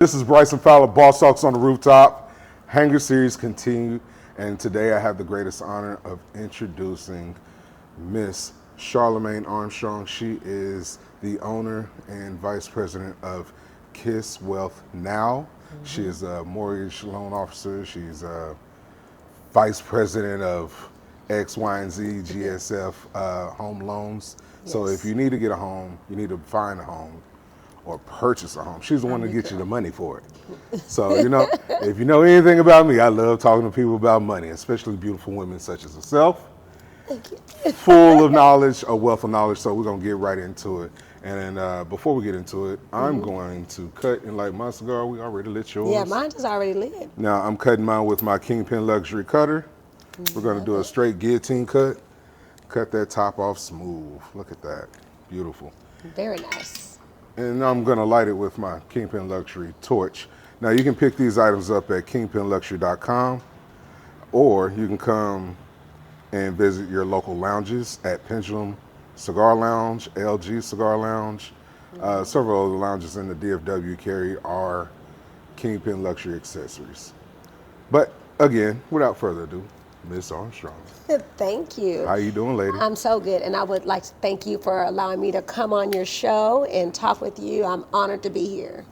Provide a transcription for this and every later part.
This is Bryson Fowler, Boss Talks on the Rooftop. Hanger Series continue, and today I have the greatest honor of introducing Miss Chalamaine Armstrong. She is the owner and vice president of Kiss Wealth Now. She is a mortgage loan officer. She's a vice president of X, Y, and Z, GSF home loans. Yes. So if you need to get a home, you need to find a home or purchase a home. She's the one to get you the money for it. So, if you know anything about me, I love talking to people about money, especially beautiful women such as herself. Thank you. Full of knowledge, a wealth of knowledge. So we're going to get right into it. And then before we get into it, I'm going to cut and light my cigar. We already lit yours. Yeah, mine is already lit. Now I'm cutting mine with my Kingpin Luxury cutter. We're going to do a straight guillotine cut. Cut that top off smooth. Look at that. Beautiful. Very nice. And I'm going to light it with my Kingpin Luxury torch. Now, you can pick these items up at kingpinluxury.com, or you can come and visit your local lounges at Pendulum Cigar Lounge, LG Cigar Lounge. Several of the lounges in the DFW carry our Kingpin Luxury accessories. But again, without further ado, Miss Armstrong. Thank you. How you doing, lady? I'm so good, and I would like to thank you for allowing me to come on your show and talk with you. I'm honored to be here.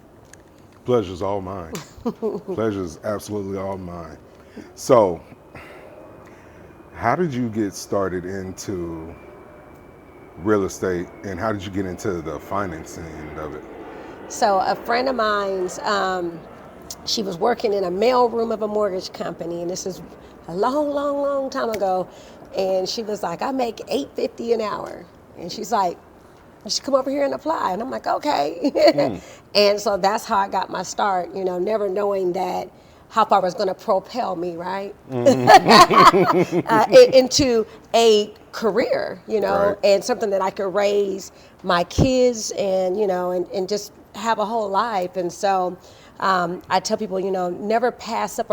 Pleasure's all mine. Pleasure's absolutely all mine. So, how did you get started into real estate, and how did you get into the financing end of it? So, a friend of mine's, she was working in a mailroom of a mortgage company, and this is a long time ago. And she was like, I make $8.50 an hour. And she's like, you should come over here and apply. And I'm like, okay. And so that's how I got my start, never knowing that how far it was going to propel me, right? Into a career, Right. And something that I could raise my kids and, and just have a whole life. And so I tell people, never pass up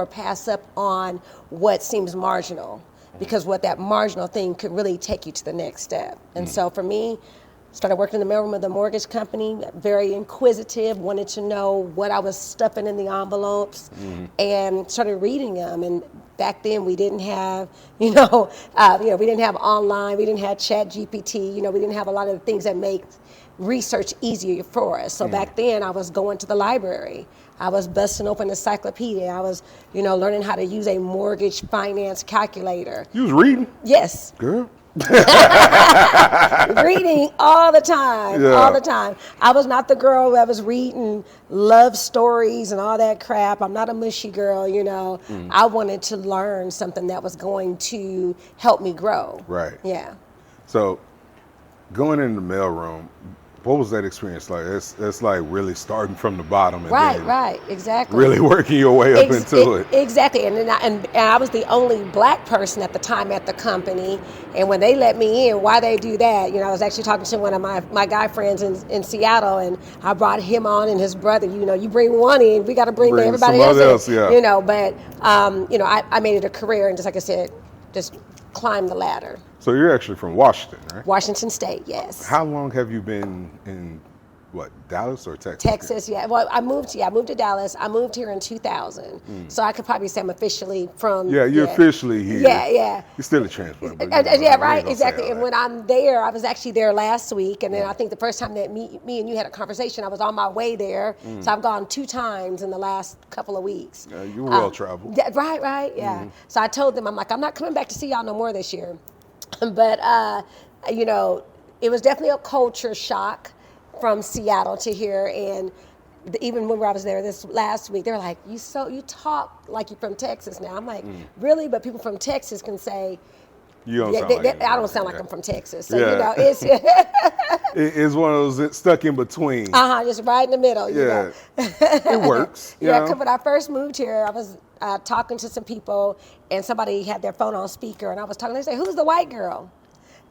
on what seems marginal, because what that marginal thing could really take you to the next step. And so for me, started working in the mailroom of the mortgage company, very inquisitive, wanted to know what I was stuffing in the envelopes, and started reading them. And back then we didn't have, we didn't have online, we didn't have Chat GPT, we didn't have a lot of the things that make research easier for us. So back then I was going to the library. I was busting open the encyclopedia. I was, learning how to use a mortgage finance calculator. You was reading? Yes. Girl. Reading all the time. I was not the girl that was reading love stories and all that crap. I'm not a mushy girl, I wanted to learn something that was going to help me grow. Right. Yeah. So, going in the mailroom, what was that experience like? It's like really starting from the bottom and Right, exactly. really working your way up into it. Exactly, and I was the only black person at the time at the company, and when they let me in, why they do that? I was actually talking to one of my guy friends in Seattle, and I brought him on and his brother. You bring one in, we got to bring everybody else in. Yeah. But I made it a career, and just like I said, just climb the ladder. So you're actually from Washington, right? Washington State, yes. How long have you been in, Dallas or Texas? Texas, yeah. Well, I moved to Dallas. I moved here in 2000. So I could probably say I'm officially from... Yeah, you're officially here. Yeah. You're still a transplant. But yeah, right, exactly. And when I'm there, I was actually there last week. And then I think the first time that me and you had a conversation, I was on my way there. So I've gone 2 times in the last couple of weeks. Yeah, you're well-traveled. Yeah, right, yeah. So I told them, I'm like, I'm not coming back to see y'all no more this year. But, it was definitely a culture shock from Seattle to here. And even when I was there this last week, they're like, you talk like you're from Texas now. I'm like, really? But people from Texas can say, you don't sound like I don't sound like I'm from Texas. So, it's... it's one of those stuck in between. Just right in the middle. Yeah. It works. Because when I first moved here, I was talking to some people, and somebody had their phone on speaker, and I was talking. They say, "Who's the white girl?"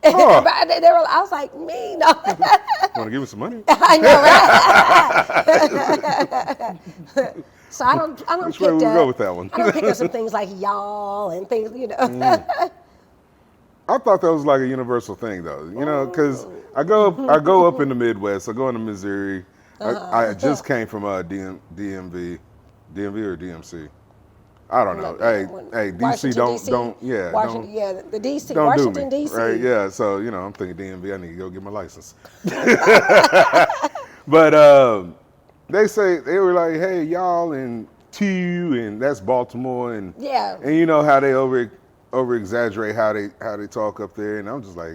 I was like, me, no. Want to give me some money? I know, right? So I don't Which way we go with that one? I don't pick up some things like y'all and things, I thought that was like a universal thing, though. Because I go up in the Midwest. I go into Missouri. I just came from DMV or DMC. I don't know. Hey, DC, Washington, don't, DC, don't, yeah, Washington, don't, yeah, the DC, don't do Washington, me, DC. right? Yeah, so I'm thinking DMV. I need to go get my license. But they were like, hey, y'all in TU, and that's Baltimore, and Yeah. and you know how they over exaggerate how they talk up there, and I'm just like,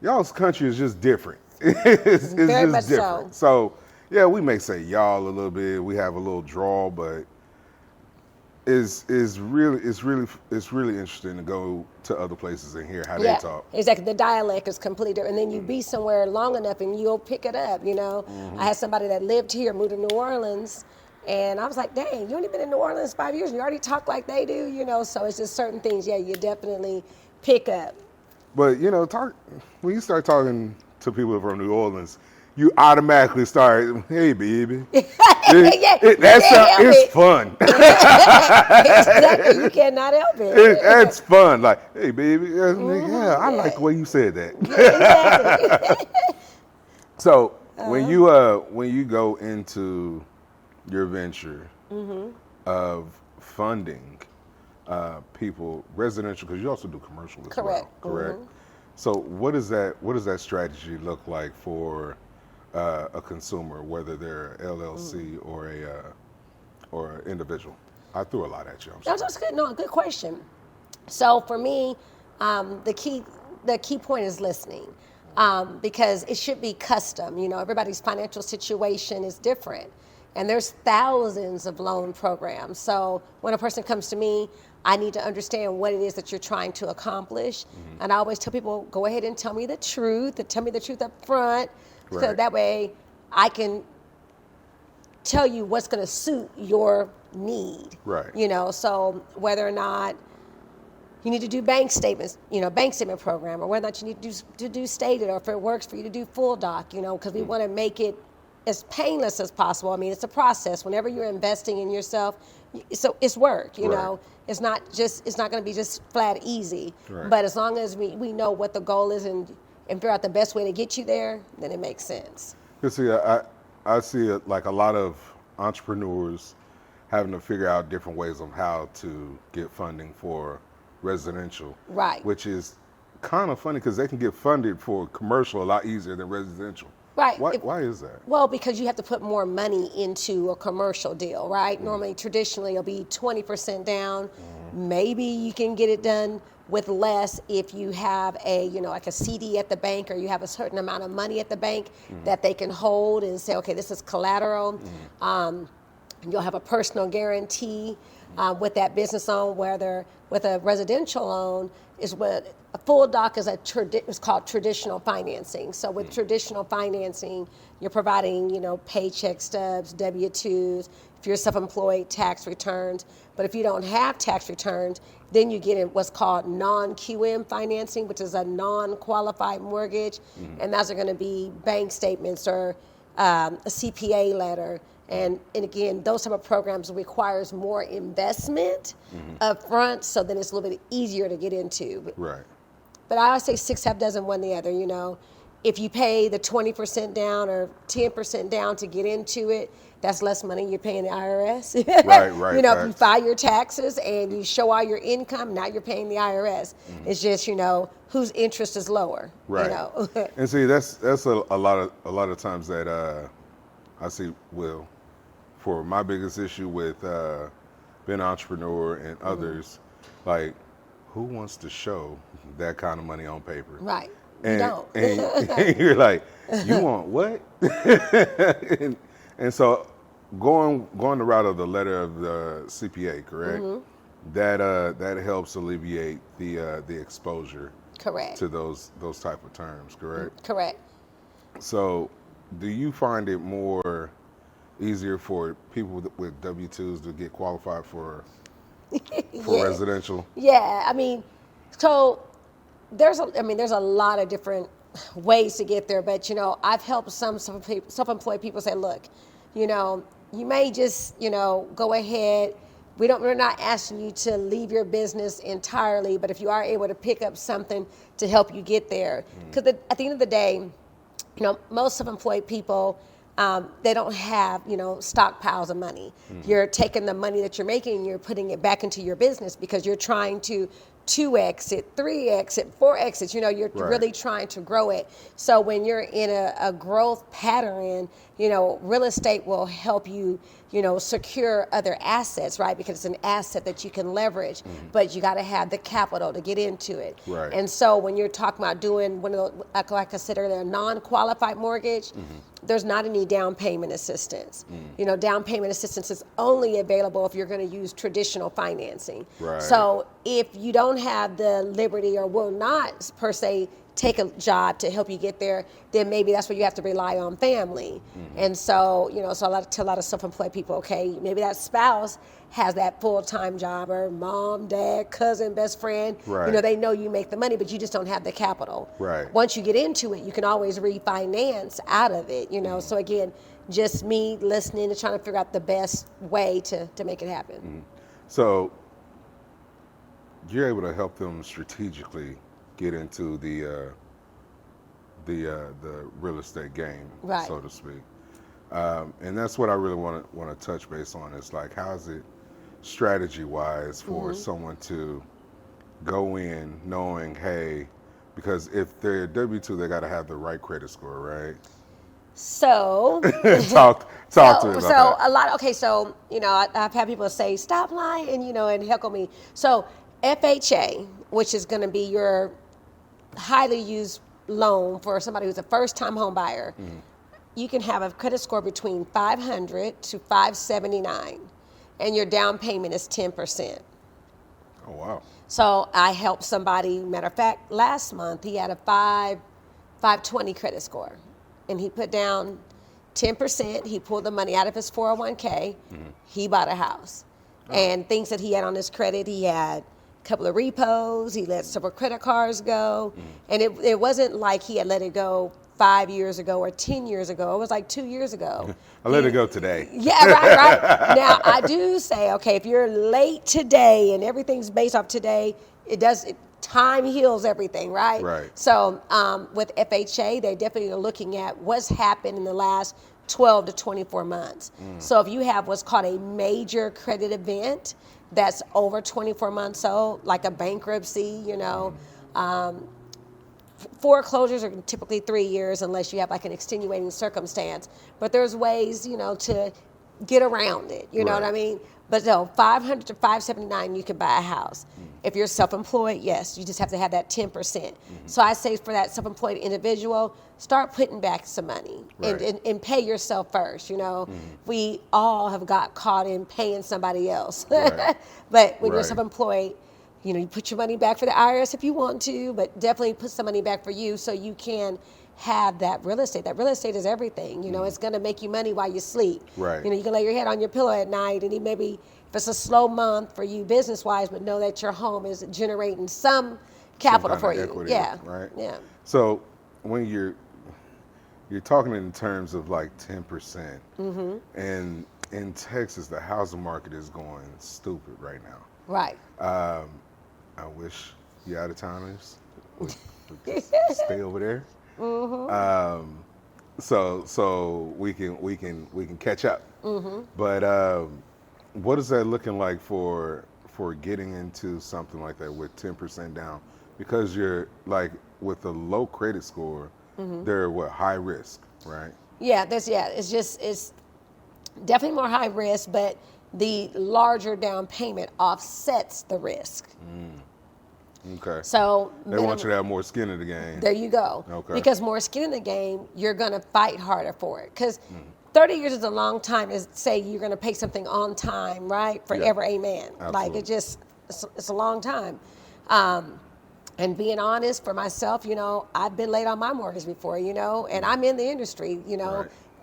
y'all's country is just different. it's Very just much different. So yeah, we may say y'all a little bit. We have a little drawl, but it's really interesting to go to other places and hear how they talk. Exactly. The dialect is completely different. And then you be somewhere long enough and you'll pick it up, you know. I had somebody that lived here, moved to New Orleans, and I was like, dang, you only been in New Orleans 5 years and you already talk like they do, you know. So it's just certain things, you definitely pick up. But, when you start talking to people from New Orleans, you automatically start, hey, baby. It's fun. Exactly. You cannot help it. That's fun. Like, hey, baby. Yeah, I like the way you said that. Exactly. So when you go into your venture of funding people residential, because you also do commercial as well, correct? So what does that strategy look like for a consumer, whether they're LLC or an individual? I threw a lot at you. I'm sorry. That's good. No, good question. So for me, the key point is listening, because it should be custom. You know, everybody's financial situation is different, and there's thousands of loan programs. So when a person comes to me, I need to understand what it is that you're trying to accomplish. And I always tell people, go ahead and tell me the truth, and tell me the truth up front. Right. So that way I can tell you what's going to suit your need. Right. You know, so whether or not you need to do bank statements, bank statement program, or whether or not you need to do stated, or if it works for you to do full doc, because we want to make it as painless as possible. I mean, it's a process. Whenever you're investing in yourself, so it's work, you know. It's not going to be just flat easy. Right. But as long as we know what the goal is and figure out the best way to get you there, then it makes sense. You see, I see it like a lot of entrepreneurs having to figure out different ways of how to get funding for residential. Right. Which is kind of funny because they can get funded for commercial a lot easier than residential. Right. Why is that? Well, because you have to put more money into a commercial deal, right? Normally, traditionally, it'll be 20% down. Maybe you can get it done with less if you have like a CD at the bank, or you have a certain amount of money at the bank that they can hold and say, okay, this is collateral. You'll have a personal guarantee with that business loan, whether with a residential loan is what a full doc is it's called traditional financing. So with traditional financing, you're providing, paycheck stubs, W-2s, if you're self-employed, tax returns. But if you don't have tax returns, then you get in what's called non-QM financing, which is a non-qualified mortgage. And those are going to be bank statements or a CPA letter. And again, those type of programs requires more investment up front, so then it's a little bit easier to get into. Right. But I always say 6 half dozen, one the other, If you pay the 20% down or 10% down to get into it, that's less money you're paying the IRS. Right. If you file your taxes and you show all your income, now you're paying the IRS. It's just, whose interest is lower. Right. And see, that's a lot of times that I see, Will, for my biggest issue with being an entrepreneur and others, like, who wants to show that kind of money on paper? Right. And, you don't. and you're like, you want what? and so going the route of the letter of the CPA, correct? That helps alleviate the exposure. Correct. To those type of terms, correct? Correct. So, do you find it more easier for people with W-2s to get qualified for residential? Yeah, I mean, so there's a lot of different ways to get there, but I've helped some self-employed people say, look, you may just go ahead. We're not asking you to leave your business entirely, but if you are able to pick up something to help you get there, because at the end of the day, most self-employed people, they don't have, stockpiles of money. You're taking the money that you're making and you're putting it back into your business because you're trying to 2x it, 3x it, 4x it. You're really trying to grow it. So when you're in a growth pattern, real estate will help you, secure other assets, right? Because it's an asset that you can leverage, but you got to have the capital to get into it. Right. And so when you're talking about doing one of the, like I said earlier, a non-qualified mortgage, there's not any down payment assistance. Down payment assistance is only available if you're going to use traditional financing. Right. So if you don't have the liberty or will not per se take a job to help you get there, then maybe that's where you have to rely on family. And so, so a lot of self-employed people, okay, maybe that spouse has that full-time job, or mom, dad, cousin, best friend. Right. They know you make the money, but you just don't have the capital. Right. Once you get into it, you can always refinance out of it, So again, just me listening and trying to figure out the best way to make it happen. So you're able to help them strategically get into the real estate game, Right. so to speak. And that's what I really want to touch base on. Is like, how is it strategy wise for someone to go in knowing, hey, because if they're W-2, they got to have the right credit score, right? So talk to me about that. A lot. Okay, so I've had people say stop lying and heckle me. So FHA, which is going to be your highly used loan for somebody who's a first-time home buyer, you can have a credit score between 500 to 579, and your down payment is 10%. Oh, wow. So I helped somebody. Matter of fact, last month he had a 520 credit score, and he put down 10%. He pulled the money out of his 401k. He bought a house, and things that he had on his credit, he had couple of repos, he let several credit cards go, and it wasn't like he had let it go 5 years ago or 10 years ago. It was like 2 years ago. I let it go today. Yeah, right. Now, I do say, okay, if you're late today and everything's based off today, time heals everything, right? Right. So with FHA, they definitely are looking at what's happened in the last 12 to 24 months. So if you have what's called a major credit event that's over 24 months old, like a bankruptcy, foreclosures are typically 3 years unless you have like an extenuating circumstance. But there's ways, to get around it. You know what I mean? But no, 500 to 579, you can buy a house. If you're self-employed, yes, you just have to have that 10%. So I say for that self-employed individual, start putting back some money and pay yourself first. We all have got caught in paying somebody else. But when you're self-employed, you put your money back for the IRS if you want to, but definitely put some money back for you so you can have that real estate. That real estate is everything. It's going to make you money while you sleep. Right. You can lay your head on your pillow at night, and maybe if it's a slow month for you business-wise, but know that your home is generating some capital for you. Equity, yeah. Right. Yeah. So when you're talking in terms of like 10%, and in Texas, the housing market is going stupid right now. Right. I wish you out-of-towners would just stay over there. So we can catch up. But what is that looking like for getting into something like that with 10% down? Because you're like with a low credit score, they're high risk, right? Yeah, it's definitely more high risk, but the larger down payment offsets the risk. Okay. So they want you to have more skin in the game. There you go. Okay. Because more skin in the game, you're going to fight harder for it. Because 30 years is a long time to say you're going to pay something on time, right? Forever, amen. Absolutely. Like it's a long time. And being honest for myself, I've been late on my mortgage before, and I'm in the industry,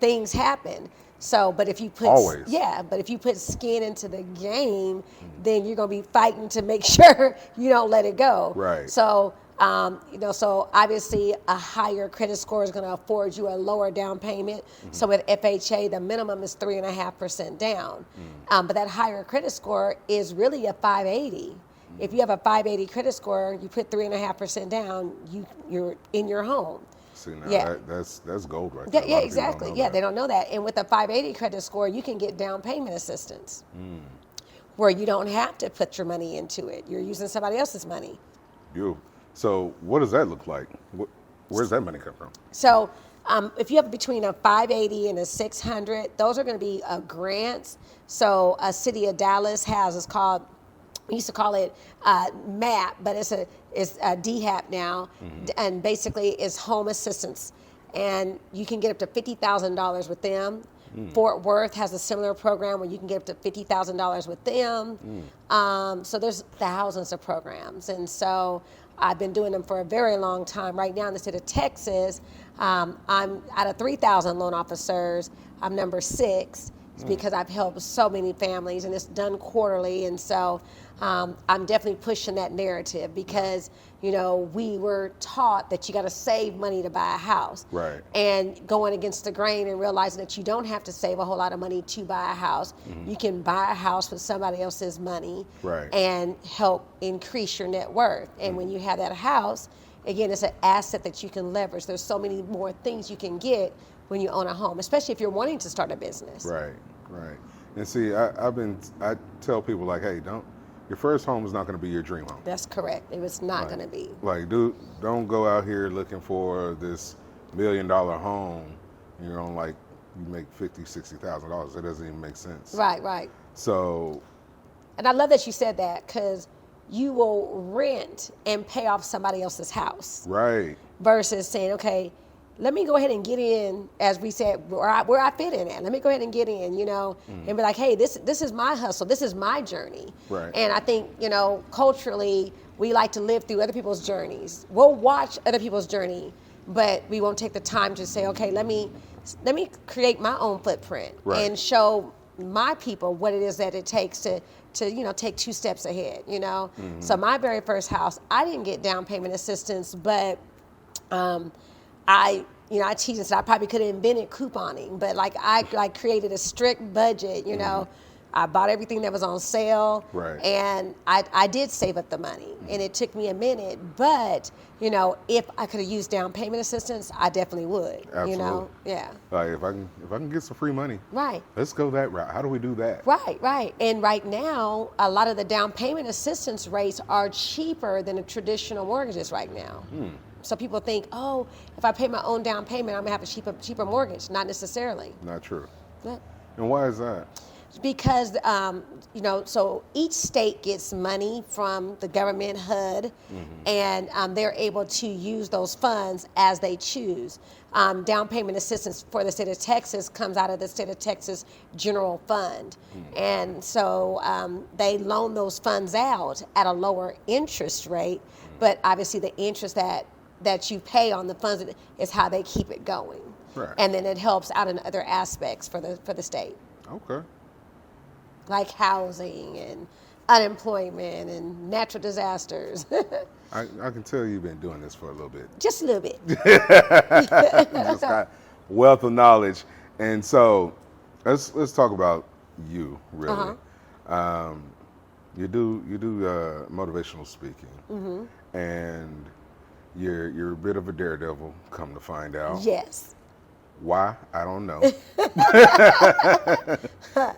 things happen. So, but if you put if you put skin into the game, then you're gonna be fighting to make sure you don't let it go. Right. So, so obviously a higher credit score is gonna afford you a lower down payment. So with FHA, the minimum is 3.5% down. But that higher credit score is really a 580. If you have a 580 credit score, you put 3.5% down, you're in your home. See, now Yeah. that's gold right Yeah, there. A yeah, lot of people don't exactly. know Yeah, that. they don't know that. And with a 580 credit score, you can get down payment assistance where you don't have to put your money into it. You're using somebody else's money. You. So what does that look like? Where's that money come from? So if you have between a 580 and a 600, those are going to be grants. So a city of Dallas has, it's called, we used to call it MAP, but it's a DHAP now, and basically it's home assistance. And you can get up to $50,000 with them. Fort Worth has a similar program where you can get up to $50,000 with them. So there's thousands of programs. And so I've been doing them for a very long time. Right now in the state of Texas, I'm out of 3,000 loan officers, I'm number 6. It's because I've helped so many families, and it's done quarterly. And so I'm definitely pushing that narrative because, you know, we were taught that you got to save money to buy a house. Right. And going against the grain and realizing that you don't have to save a whole lot of money to buy a house. You can buy a house with somebody else's money and help increase your net worth. And when you have that house, again, it's an asset that you can leverage. There's so many more things you can get when you own a home, especially if you're wanting to start a business. Right. And see, I tell people like, hey, your first home is not going to be your dream home. That's correct. It was not going to be. Like, dude, don't go out here looking for this $1 million home. You know, like you make $50,000-$60,000. It doesn't even make sense. Right. So. And I love that you said that because you will rent and pay off somebody else's house. Right. Versus saying, okay, let me go ahead and get in, as we said, where I fit in at. Let me go ahead and get in, you know, and be like, hey, this is my hustle. This is my journey. Right. And I think, you know, culturally, we like to live through other people's journeys. We'll watch other people's journey, but we won't take the time to say, okay, let me create my own footprint and show my people what it is that it takes to you know, take 2 steps ahead, you know. So my very first house, I didn't get down payment assistance, but I teach and said I probably could have invented couponing, but like I created a strict budget, you know. I bought everything that was on sale, and I did save up the money, and it took me a minute, but you know, if I could have used down payment assistance, I definitely would. Absolutely. You know, yeah. Like if I can get some free money, let's go that route. How do we do that? Right. And right now, a lot of the down payment assistance rates are cheaper than the traditional mortgages right now. So people think, oh, if I pay my own down payment, I'm gonna have a cheaper mortgage. Not necessarily. Not true. Yeah. And why is that? Because, you know, so each state gets money from the government HUD, and they're able to use those funds as they choose. Down payment assistance for the state of Texas comes out of the state of Texas general fund. And so they loan those funds out at a lower interest rate, but obviously the interest that you pay on the funds is how they keep it going. Right. And then it helps out in other aspects for the state. Okay. Like housing and unemployment and natural disasters. I can tell you've been doing this for a little bit. Just a little bit. Just got wealth of knowledge. And so let's talk about you, really. You do motivational speaking, and you're a bit of a daredevil, come to find out. Yes. Why? I don't know.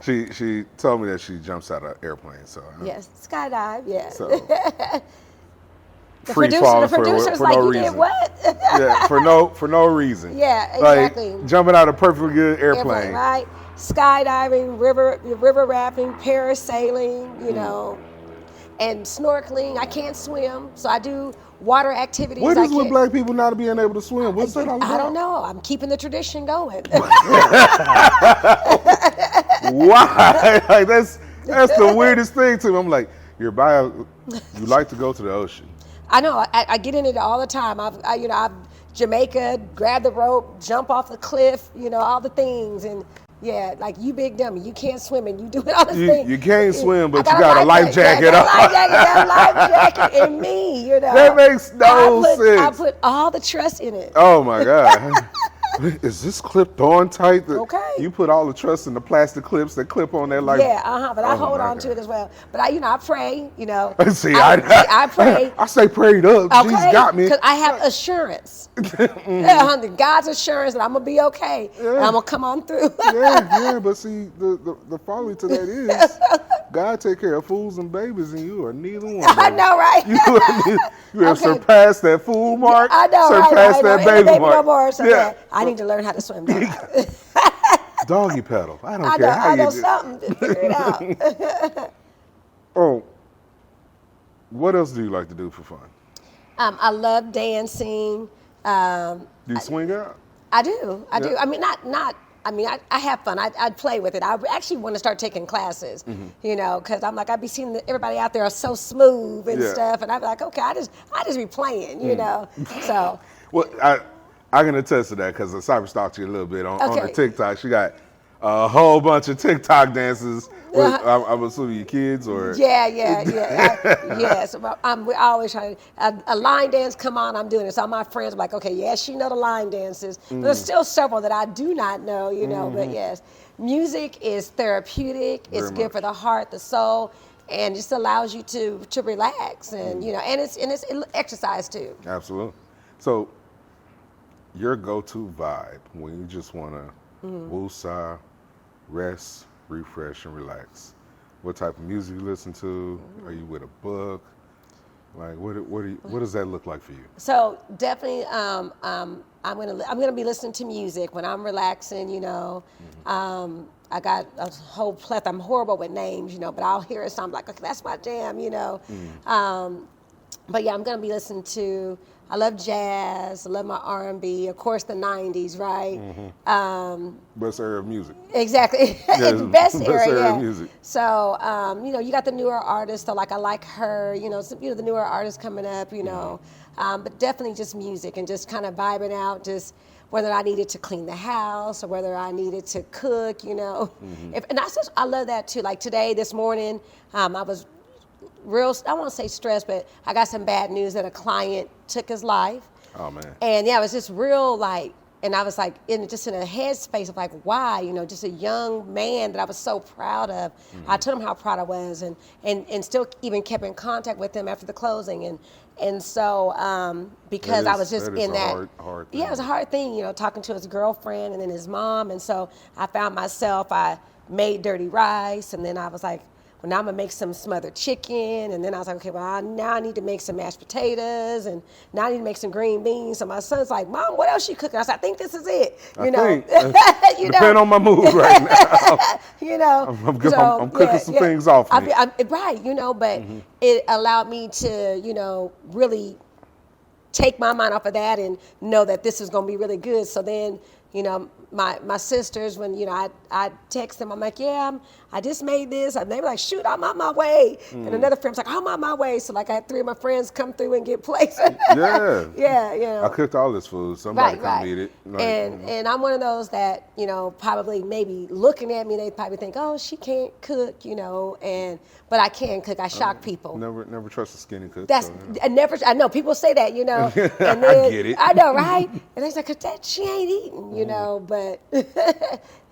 She told me that she jumps out of airplanes. So yes, skydive. Yeah. So the free falling producer's for like, no you reason. did what? Yeah, for no reason. Yeah, exactly. Like jumping out of a perfectly good airplane. Right. Skydiving, river rafting, parasailing. You know, and snorkeling. I can't swim, so I do water activities. What is with black people not being able to swim? What's that all about? I don't know. I'm keeping the tradition going. Why? Like that's the weirdest thing to me. I'm like, you like to go to the ocean. I know. I get in it all the time. I've Jamaica, grab the rope, jump off the cliff. You know, all the things. And yeah, like you big dummy, you can't swim and you do all the things. You can't swim, but you got a life jacket on. Life jacket in me. You know. That makes no sense. I put all the trust in it. Oh my God. Is this clipped on tight? Okay. You put all the trust in the plastic clips that clip on there like. Yeah, but I Oh, hold my on to God. it as well. But I pray, See, I pray. I say prayed up. Okay, Jesus got me. because I have assurance. God's assurance that I'm gonna be okay. And I'm gonna come on through. Yeah, but see, the folly to that is God take care of fools and babies, and you are neither one. I know, right? You have Okay. surpassed that fool mark. I know, surpassed right? that Ain't no baby no mark. more. So Yeah. I need to learn how to swim. Now. Doggy paddle. I don't care how I you know do. something to figure it out. Oh, what else do you like to do for fun? I love dancing. Do you swing out? I do. I do. Yeah. I mean, not. I mean, I have fun. I play with it. I actually want to start taking classes, because I'm like, I'd be seeing everybody out there are so smooth and Yeah. stuff, and I'd be like, okay, I just be playing, So, Well, I can attest to that because I cyber stalked you a little bit on the Okay. TikTok. She got a whole bunch of TikTok dances. I'm assuming your kids or yeah. Yes, we always try a line dance come on. I'm doing it. So all my friends are like, okay, yes, she know the line dances. But there's still several that I do not know, But yes, music is therapeutic. It's Very good much. for the heart, the soul, and just allows you to relax and and it's exercise too. Absolutely. So, your go-to vibe when you just want to woosah, rest, refresh, and relax. What type of music you listen to? Are you with a book? Like, what does that look like for you? So definitely, I'm gonna be listening to music when I'm relaxing. I got a whole plethora. I'm horrible with names, but I'll hear a song like, okay, that's my jam, But yeah, I'm gonna be listening to. I love jazz. I love my R&B. Of course, the '90s, right? Best era of music. Exactly. Yeah, It's best best era, era yeah. of music. So, you got the newer artists. So, like, I like her. The newer artists coming up. But definitely just music and just kind of vibing out. Just whether I needed to clean the house or whether I needed to cook. I love that too. Like today, this morning, I was I won't say stressed, but I got some bad news that a client took his life. Oh man. And yeah, it was just real and I was like in a headspace of like, why, just a young man that I was so proud of. I told him how proud I was and still even kept in contact with him after the closing. And so because I was just in that. Hard thing. Yeah, it was a hard thing, talking to his girlfriend and then his mom. And so I found myself, I made dirty rice and then I was like, well, now I'm gonna make some smothered chicken, and then I was like, okay, well, now I need to make some mashed potatoes, and now I need to make some green beans. So my son's like, Mom, what else you cooking? I said, I think this is it. Depending on my mood right now. I'm cooking some things off me. Right, but it allowed me to, really take my mind off of that and know that this is gonna be really good. So then, my sisters, when I text them, I'm like, yeah, I just made this, and they were like, shoot, I'm on my way. And another friend's like, I'm on my way. So like I had 3 of my friends come through and get plates. Yeah. Yeah. I cooked all this food. Somebody come eat it. And I'm one of those that probably maybe looking at me, they probably think, oh, she can't cook, but I can cook. I shock people. Never trust a skinny cook. I know people say that, and then, I get it. I know, right? And they say, cause that she ain't eating, but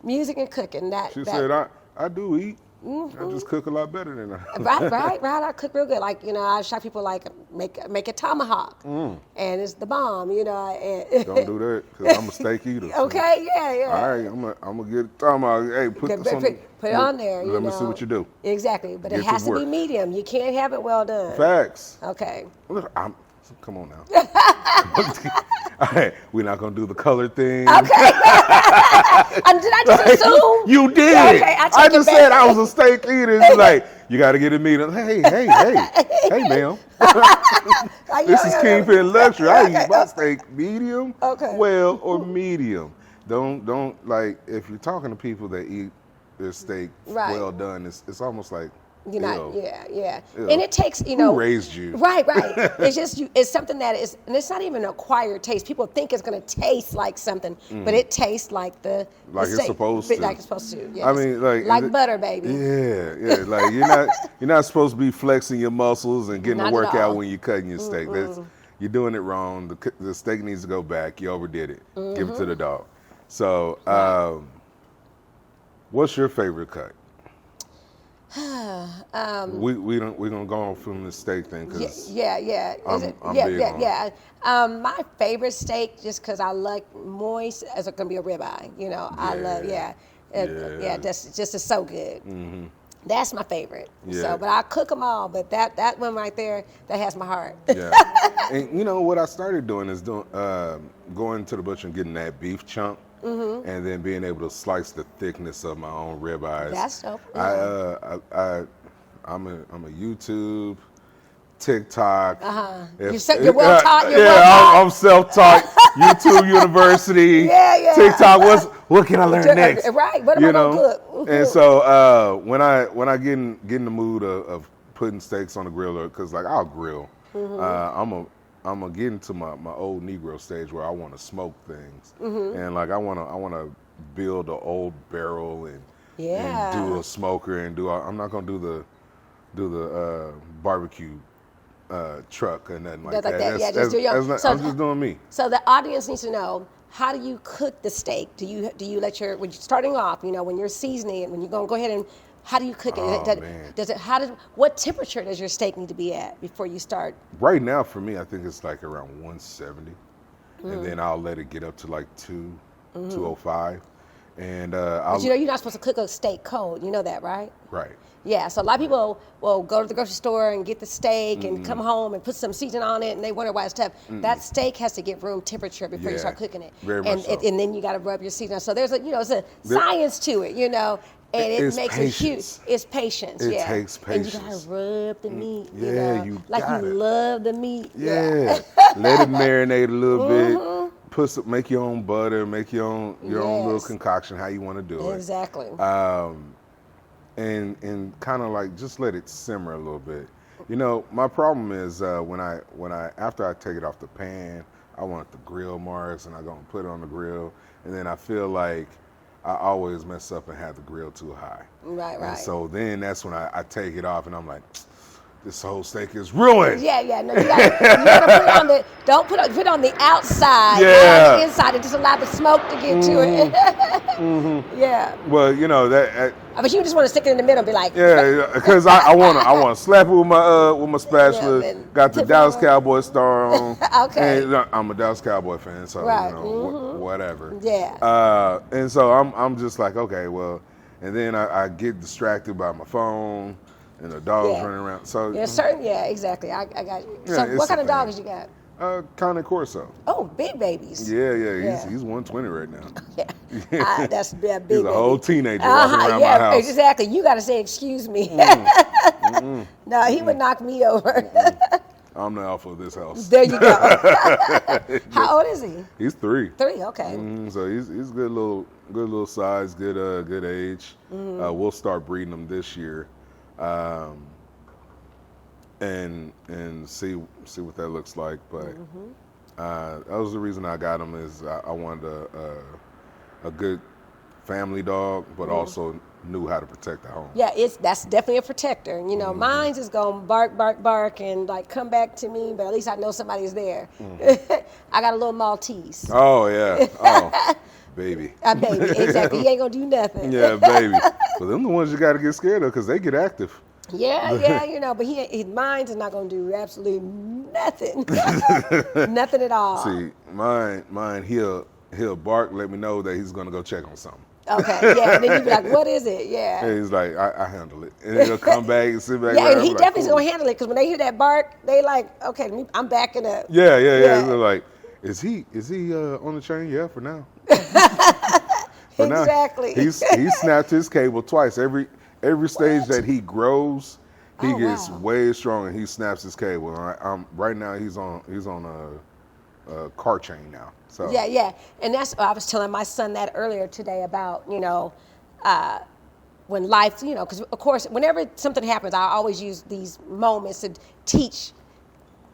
music and cooking. She said, I do eat. I just cook a lot better than her. Right. I cook real good. Like, I shock people like make a tomahawk, and it's the bomb, And Don't do that, because I'm a steak eater. So. Okay, yeah. All right, I'm gonna get a tomahawk. Hey, put it on there. Let me see what you do. Exactly, but Get it has to to be work. medium. You can't have it well done. Facts. Okay. Look, come on now. All right, we're not gonna do the color thing. Okay. Did I just assume? You did. Okay, I just said I was a steak eater. It's like, you got to get a medium. Hey, ma'am. This is Kingpin Luxury. I eat my steak medium, well, or medium. Don't like, if you're talking to people that eat their steak well done, it's almost like, You're not, yeah. Ew. And it takes, Who raised you? Right. It's just, it's something that is, and it's not even an acquired taste. People think it's going to taste like something, but it tastes like the Like the it's steak. supposed to. Like it's supposed to, yes. I mean, like butter, baby. Yeah. Like you're not supposed to be flexing your muscles and getting Not a at workout all. when you're cutting your steak. You're doing it wrong. The steak needs to go back. You overdid it. Give it to the dog. So, what's your favorite cut? We're gonna go on from the steak thing because yeah. I'm big on it. My favorite steak, just because I like moist, is gonna be a ribeye. I love That's just is so good. Mm-hmm. That's my favorite. Yeah. So, but I cook them all. But that one right there, that has my heart. Yeah. And what I started doing is going to the butcher and getting that beef chunk. Mm-hmm. And then being able to slice the thickness of my own ribeyes. That's dope. I'm a YouTube, TikTok. You're well taught. I'm self-taught. YouTube University. Yeah. TikTok. What can I learn next? Right. What am I gonna cook? And so when I get in the mood of putting steaks on the grill, because like I'll grill. Mm-hmm. I'm gonna get into my old Negro stage where I want to smoke things, and like I wanna build an old barrel and do a smoker and I'm not gonna do the barbecue truck or nothing like that. I'm just doing me. So the audience needs to know, how do you cook the steak? Do you let when you're starting off, when you're seasoning it, when you're gonna go ahead and how do you cook it? What temperature does your steak need to be at before you start? Right now, for me, I think it's like around 170, and then I'll let it get up to like 205, and but you're not supposed to cook a steak cold. You know that, right? Right. Yeah, so a lot of people will go to the grocery store and get the steak and come home and put some seasoning on it, and they wonder why it's tough. That steak has to get room temperature before you start cooking it. Very much so. And then you got to rub your seasoning. So there's it's a science to it, And it makes patience. a huge. It's patience. It takes patience. And you gotta rub the meat. You like got you it. love the meat. Yeah. Let it marinate a little bit. Make your own butter. Make your own little concoction. How you want to do it. Exactly. And kind of like just let it simmer a little bit. My problem is when I after I take it off the pan, I want the grill marks and I'm gonna put it on the grill, and then I feel like I always mess up and have the grill too high. Right. And so then that's when I take it off and I'm like, this whole steak is ruined. Yeah. No, you gotta put it on don't put it on the outside, not on the inside, and just allow the smoke to get to it. Yeah. Well, that. But you just want to stick it in the middle and be like. Yeah, because I want to slap it with my spatula. Got the Dallas Cowboy star on. Okay. And I'm a Dallas Cowboy fan, so whatever. Yeah. And so I'm just like, okay, well, and then I get distracted by my phone. And the dog's running around. So exactly. I got you. So what kind of dogs you got? Cane Corso. Oh, big babies. Yeah. He's 120 right now. Yeah. That's big. He's a whole teenager walking around my house. Exactly. You got to say, excuse me. No, he would knock me over. I'm the alpha of this house. There you go. How old is he? He's 3. 3, okay. So he's good little size, good age. We'll start breeding him this year. And see what that looks like, but that was the reason I got him. Is I wanted a good family dog, but also knew how to protect the home. Yeah, that's definitely a protector. Mine's is gonna bark, and like come back to me, but at least I know somebody's there. I got a little Maltese. Oh yeah, baby. A baby, exactly. He ain't gonna do nothing. Yeah, baby. But them the ones you got to get scared of because they get active. Yeah, but his mind is not gonna do absolutely nothing. Nothing at all. See, mine, he'll bark, let me know that he's gonna go check on something. Okay, yeah, and then you be like, what is it? Yeah. And he's like, I handle it. And then he'll come back and sit back. Yeah, and he like, definitely's gonna handle it because when they hear that bark, they like, okay, I'm backing up. Yeah. They're like, is he on the chain? Yeah, for now. Exactly. Now, he snapped his cable twice. Every stage that he grows, he gets way stronger. He snaps his cable. Right now he's on a car chain now. So yeah, and that's I was telling my son that earlier today about when life, because of course whenever something happens, I always use these moments to teach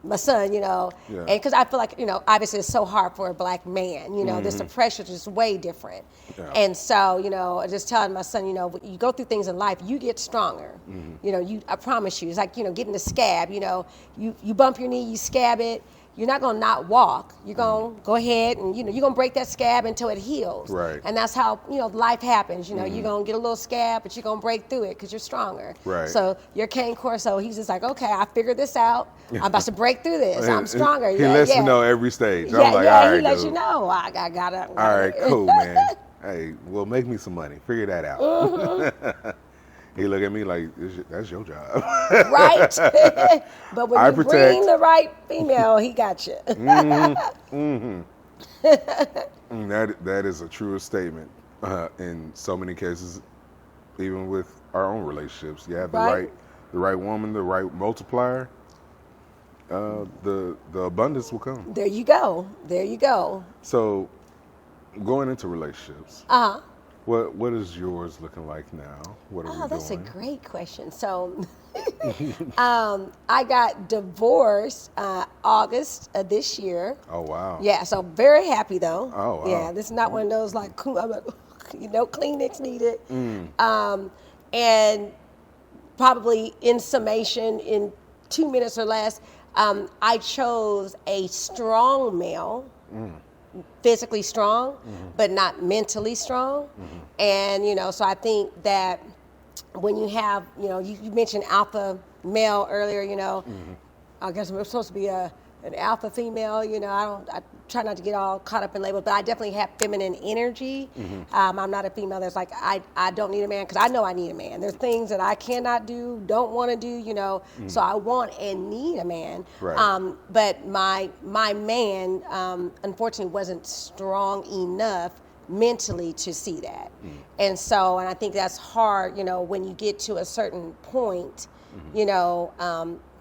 my son, and because I feel like, obviously it's so hard for a black man, this the pressure is just way different. Yeah. And so, just telling my son, you go through things in life, you get stronger. I promise you, it's like, getting a scab, you bump your knee, you scab it, you're not gonna not walk. You're gonna go ahead and you're gonna break that scab until it heals. Right. And that's how life happens. You're gonna get a little scab, but you're gonna break through it because you're stronger. Right. So your cane Corso, he's just like, okay, I figured this out. I'm about to break through this. I'm stronger. He lets me know every stage. I'm like, yeah, all right, he lets dude. you know. I got it. All right, cool, man. Hey, well, make me some money. Figure that out. Mm-hmm. He look at me like, that's your job. Right. But when you bring the right female, he got you. That is a truer statement in so many cases, even with our own relationships. You have the right woman, the right multiplier. The abundance will come. There you go. There you go. So, going into relationships. What is yours looking like now? What are we doing? That's a great question. So, I got divorced August of this year. Oh, wow. Yeah, so very happy though. Oh, wow. Yeah, this is not one of those like, Kleenex needed. And probably in summation, in 2 minutes or less, I chose a strong male. Physically strong, but not mentally strong. And, so I think that when you have, you mentioned alpha male earlier, I guess we're supposed to be an alpha female, I try not to get all caught up in labels, but I definitely have feminine energy. I'm not a female that's like, I don't need a man, because I know I need a man. There's things that I cannot do, don't want to do, so I want and need a man. Right. But my man, unfortunately, wasn't strong enough mentally to see that. And I think that's hard, when you get to a certain point,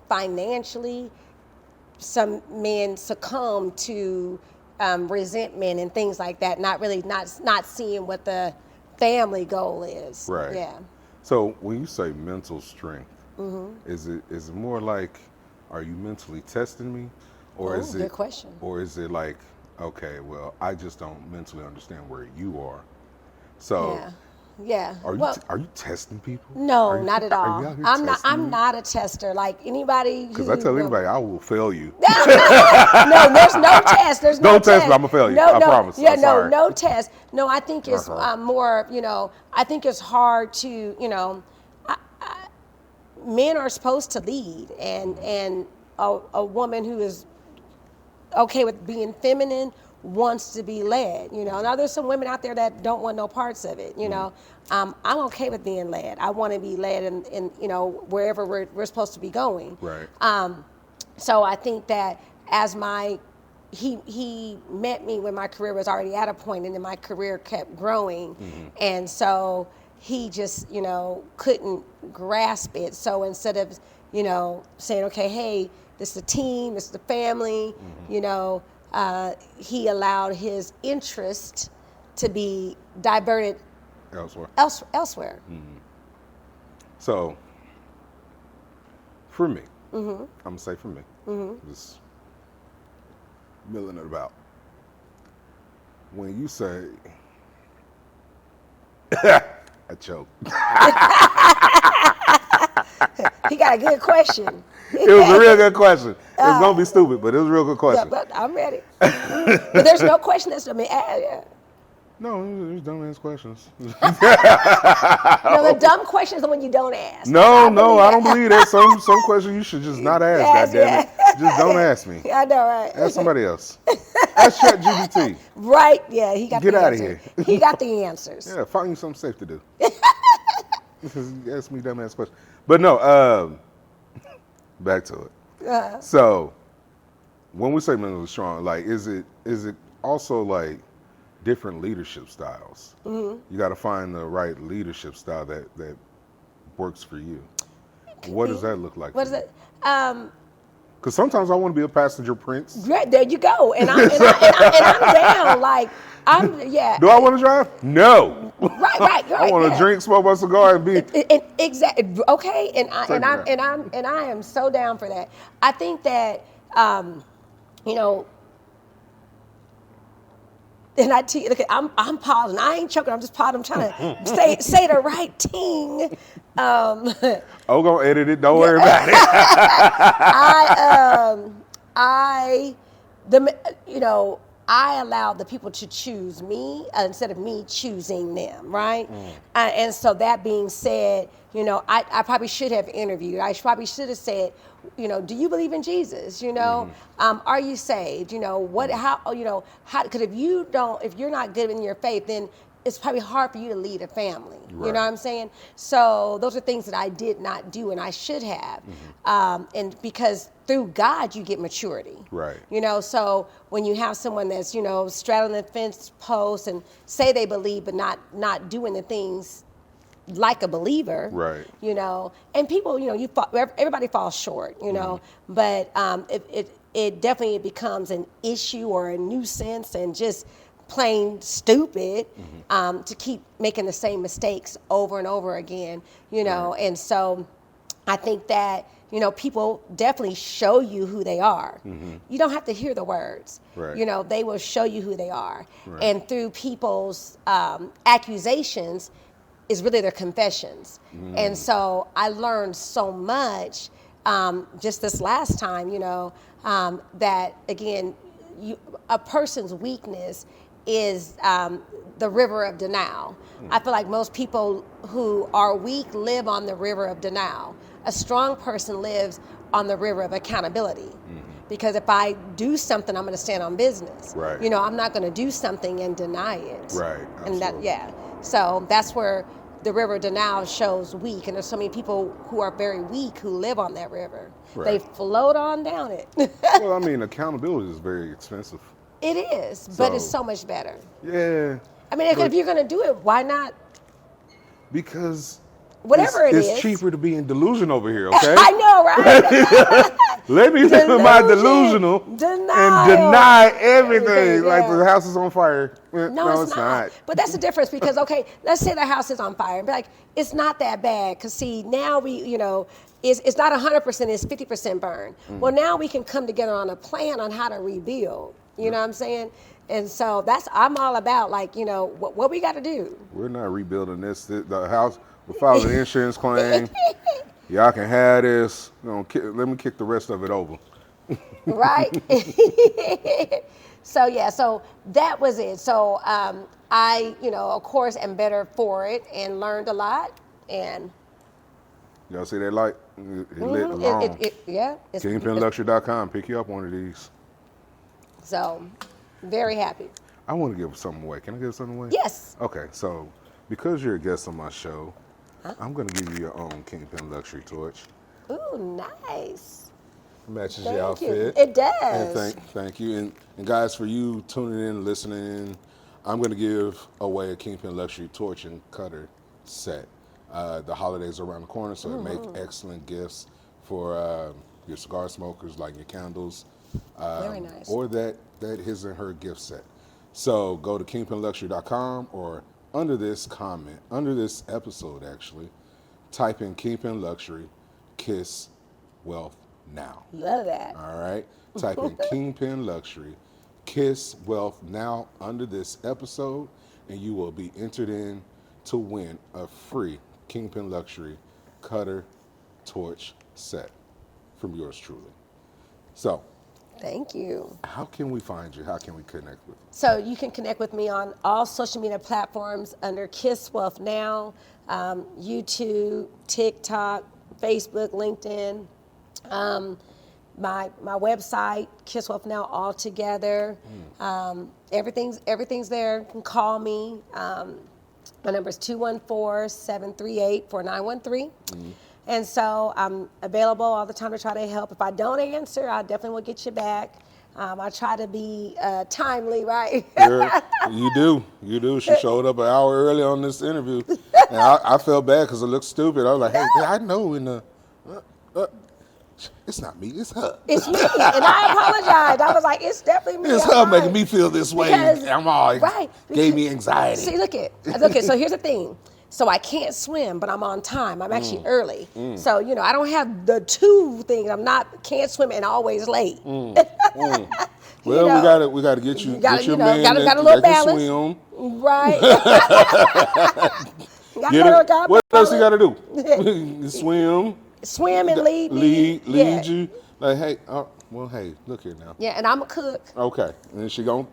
financially, some men succumb to resentment and things like that, not seeing what the family goal is. Right. Yeah. So when you say mental strength, is it more like, are you mentally testing me, or is it good question? Or is it like, okay, well, I just don't mentally understand where you are, so. Yeah. Are you testing people? No, not at all. I'm me? not a tester. Like anybody. Because I tell anybody, I will fail you. No, there's no test. There's no Don't test test. me. I'm gonna fail you. I promise. Yeah, I'm sorry. no test. No, I think it's more. I think it's hard to. Men are supposed to lead, and a woman who is okay with being feminine wants to be led. Now there's some women out there that don't want no parts of it. I'm okay with being led. I want to be led in wherever we're supposed to be going. Right. So I think that as he met me when my career was already at a point, and then my career kept growing, and so he just couldn't grasp it. So instead of saying, okay, hey, this is the team, this is the family, he allowed his interest to be diverted elsewhere. So, for me, I'm gonna say for me, just milling it about. When you say, I choked. He got a good question. It was a real good question. It's gonna be stupid, but it was a real good question. Yeah, but I'm ready. But there's no question that's No, it's dumbass questions. No, the dumb question is the one you don't ask. No, I don't believe that. Some questions you should just not ask. Goddamn it, just don't ask me. I know, right? Ask somebody else. Ask ChatGPT. Right? Yeah, he got. Get the out of answer. here. He got the answers. Yeah, find you something safe to do. Because you ask me dumbass questions. But no, back to it. So, when we say mentally strong, like, is it also like different leadership styles? You got to find the right leadership style that works for you. What does that look like? What is it? Because sometimes I want to be a passenger prince. Right, there you go, and I'm down. Like Do I want to drive? No. Right. I want to drink, smoke my cigar, and be. Exactly. Okay, and I am so down for that. I think that and look, I'm pausing. I ain't choking. I'm just pausing. I'm trying to say the right thing. Gonna edit it. Don't worry about it. I, the you know, I allowed the people to choose me instead of me choosing them, right? And so that being said, you know, I probably should have interviewed. I probably should have said, you know, do you believe in Jesus? You know, are you saved? You know, what? How? You know, how? Because if you're not good in your faith, then it's probably hard for you to lead a family. Right. You know what I'm saying? So those are things that I did not do and I should have. And because through God, you get maturity. Right. You know, so when you have someone that's, you know, straddling the fence post and say they believe but not doing the things like a believer, Right. you know, and people, you know, everybody falls short, you know, but it definitely becomes an issue or a nuisance and just plain stupid to keep making the same mistakes over and over again, you know. And so I think that, you know, people definitely show you who they are. You don't have to hear the words. Right. You know, they will show you who they are. Right. And through people's accusations is really their confessions. And so I learned so much just this last time, you know, that again, a person's weakness is the river of denial. I feel like most people who are weak live on the river of denial. A strong person lives on the river of accountability. Because if I do something, I'm going to stand on business. Right. You know, I'm not going to do something and deny it. Right. And that, Absolutely. yeah. So that's where the river of denial shows weak. And there's so many people who are very weak who live on that river. Right. They float on down it. Well, I mean, accountability is very expensive. It is, but it's So- so much better. Yeah. I mean, if But- you're going to do it, why not? Because Whatever it's, it it's is. cheaper to be in delusion over here, okay? I know, right? Let me live in my Delusion, delusional denial. and deny everything. Everything, Like yeah. the house is on fire. No, it's not. But that's the difference because, okay, let's say the house is on fire. But like, it's not that bad because, see, now we, you know, it's not 100%, it's 50% burn. Well, now we can come together on a plan on how to rebuild. You know what I'm saying? And so I'm all about, like, you know, what we got to do. We're not rebuilding this. The house, we filed an insurance claim. Y'all can have this. You know, let me kick the rest of it over. Right? So, yeah, so that was it. So I, you know, of course, am better for it and learned a lot. And Y'all see that light? It lit along. yeah. It's, KingpinLuxury.com. Pick you up one of these. So, very happy. I want to give something away. Can I give something away? Yes. Okay, so because you're a guest on my show, I'm going to give you your own Kingpin Luxury torch. Ooh, nice. Matches Thank your you. outfit. It does. And thank you. And guys, for you tuning in, listening in, I'm going to give away a Kingpin Luxury torch and cutter set. The holidays are around the corner, so it make excellent gifts for your cigar smokers, like your candles. Very nice. Or that his and her gift set. So go to kingpinluxury.com or under this episode actually, type in Kingpin Luxury, Kiss Wealth Now. Love that. All right? Type in Kingpin Luxury, Kiss Wealth Now under this episode, and you will be entered in to win a free Kingpin Luxury cutter torch set from yours truly. So, Thank you. how can we find you? How can we connect with you? So you can connect with me on all social media platforms under Kiss Wealth Now, YouTube, TikTok, Facebook, LinkedIn, my website, Kiss Wealth Now, all together. Everything's there. You can call me. My number is 214-738-4913. And so I'm available all the time to try to help. If I don't answer, I definitely will get you back. I try to be timely, right? You do. She showed up an hour early on this interview. And I felt bad because it looked stupid. I was like, hey, I know it's not me, it's her. It's me, and I apologize. I was like, it's definitely me. It's I'm her sorry. making me feel this way. Because- I'm all, right, gave me because- anxiety. See, look, so here's the thing. So I can't swim, but I'm on time. I'm actually early. So, you know, I don't have the two things. Can't swim and always late. Well, You know, we gotta get you, gotta, get your you know, man gotta that a little can balance. swim. Right. What else you gotta do? Swim. Swim and lead me. Lead Yeah. you. Like, hey, Well, hey, look here now. Yeah, and I'm a cook. Okay, and then she gonna,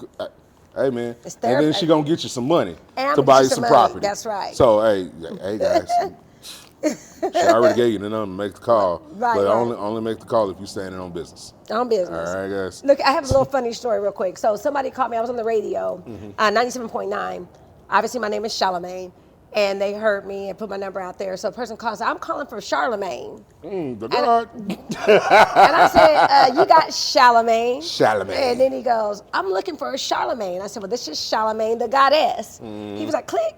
hey man, It's and then therapy. she gonna get you some money And I'm to gonna buy get you you some some money. property. That's right. So hey guys, she already gave you the number. Make the call, Right, but right. only make the call if you're standing on business. On business. All right, guys. Look, I have a little funny story real quick. So somebody called me. I was on the radio, 97.9. Obviously, my name is Chalamaine. And they heard me and put my number out there. So a person calls, I'm calling for Charlamagne. The God. And I said, you got Chalamaine. Chalamaine. And then he goes, I'm looking for a Charlamagne. I said, well, this is Chalamaine, the goddess. He was like, click.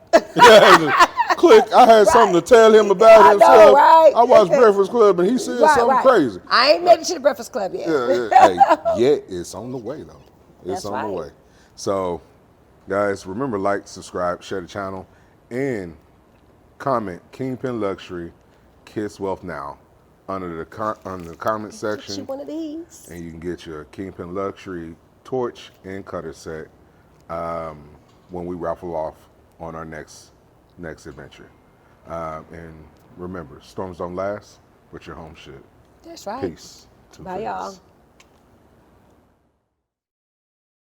Click. I had something to tell him about I himself. know, right? I watched Breakfast Club and he said something crazy. I ain't made it to the Breakfast Club yet. Hey, yet it's on the way though. It's That's on the right. way. So, guys, remember, like, subscribe, share the channel, and comment Kingpin Luxury, Kiss Wealth Now under the comment Get section, you one of these. and you can get your Kingpin Luxury torch and cutter set when we raffle off on our next adventure. And remember, storms don't last, but your home should. That's right. Peace. Bye, y'all.